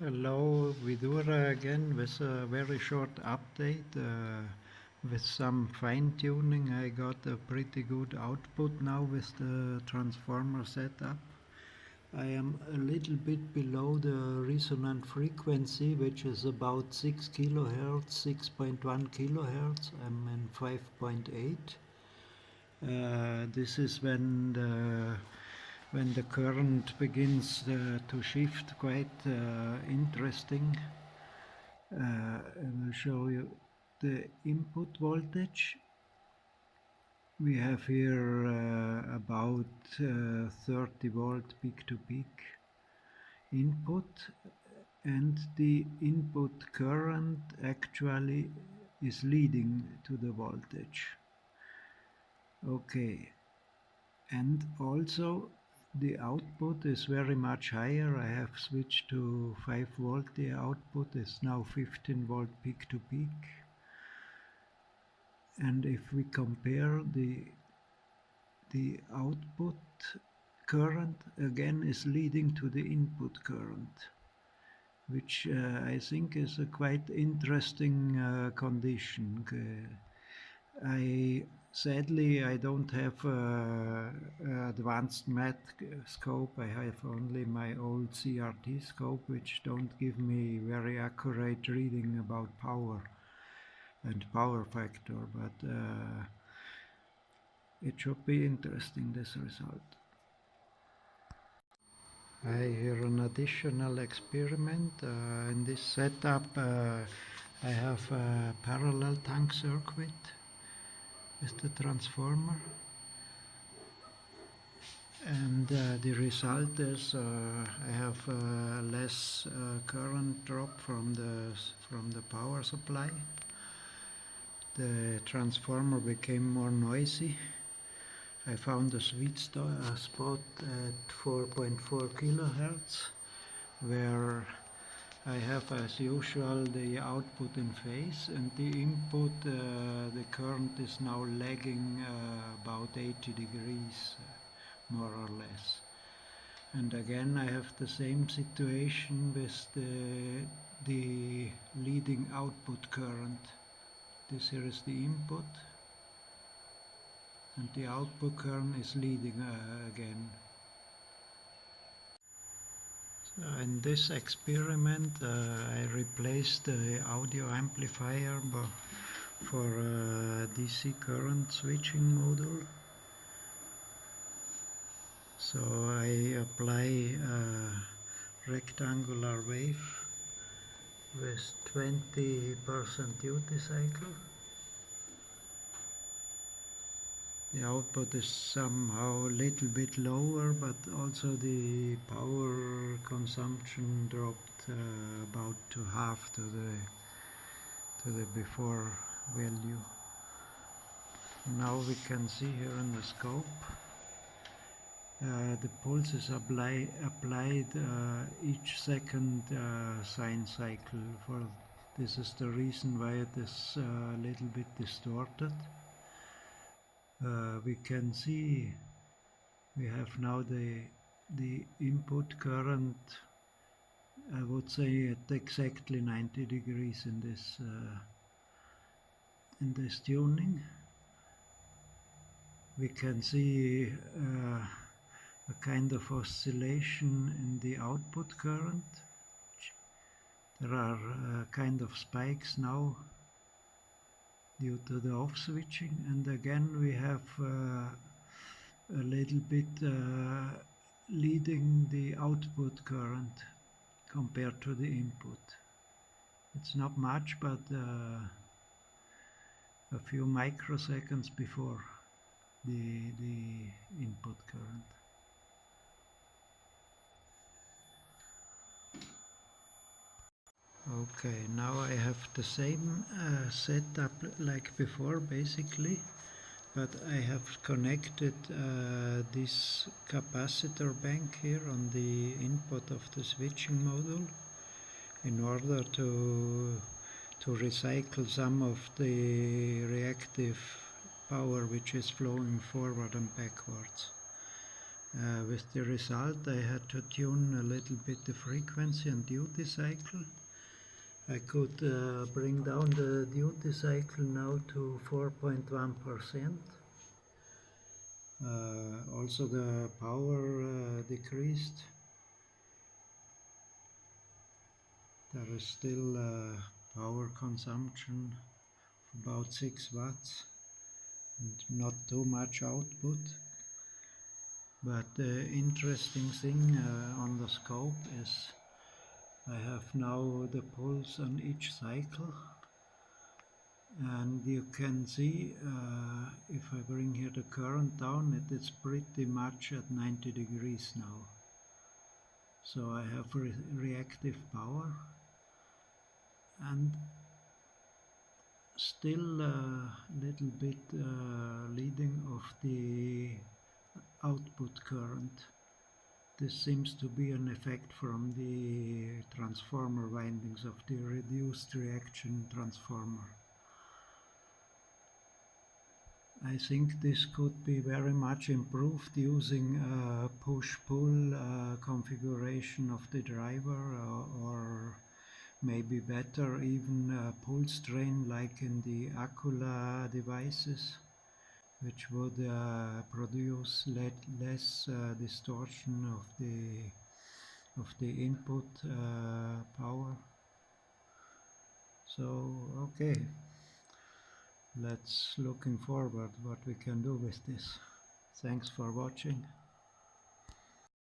Hello, Vidura again with a very short update. With some fine tuning, I got a pretty good output now with the transformer setup. I am a little bit below the resonant frequency, which is about 6 kilohertz, 6.1 kilohertz. I'm in 5.8. This is when the current begins to shift quite interesting. I will show you the input voltage. We have here about 30 volt peak to peak input, and the input current actually is leading to the voltage. Okay, and also the output is very much higher. I have switched to 5 volt. The output is now 15 volt peak to peak. And if we compare the output current, again is leading to the input current, which I think is a quite interesting condition. Sadly, I don't have advanced math scope. I have only my old CRT scope, which don't give me very accurate reading about power and power factor, but it should be interesting, this result. I hear an additional experiment. In this setup, I have a parallel tank circuit with the transformer, and the result is I have less current drop from the power supply. The transformer became more noisy. I found a sweet spot at 4.4 kilohertz, where I have, as usual, the output in phase, and the input, the current is now lagging about 80 degrees, more or less. And again, I have the same situation with the leading output current. This here is the input, and the output current is leading again. So in this experiment, I replaced the audio amplifier for a DC current switching module. So I apply a rectangular wave with 20% duty cycle. The output is somehow a little bit lower, but also the power consumption dropped about to half to the before value. Now we can see here in the scope the pulse is applied each second sine cycle. This is the reason why it is a little bit distorted. We can see we have now the input current, I would say, at exactly 90 degrees in this tuning. We can see a kind of oscillation in the output current. There are kind of spikes now due to the off switching, and again we have a little bit leading the output current compared to the input. It's not much, but a few microseconds before the input current. Okay, now I have the same setup like before, basically, but I have connected this capacitor bank here on the input of the switching module in order to recycle some of the reactive power which is flowing forward and backwards. With the result, I had to tune a little bit the frequency and duty cycle. I could bring down the duty cycle now to 4.1%. Also the power decreased. There is still power consumption of about 6 watts and not too much output. But the interesting thing on the scope is I have now the pulse on each cycle, and you can see if I bring here the current down, it is pretty much at 90 degrees now. So I have reactive power, and still a little bit leading of the output current. This seems to be an effect from the transformer windings of the reduced reaction transformer. I think this could be very much improved using a push-pull configuration of the driver, or maybe better even pulse train like in the Acula devices, which would produce less distortion of the input power. So okay, let's looking forward what we can do with this. Thanks for watching.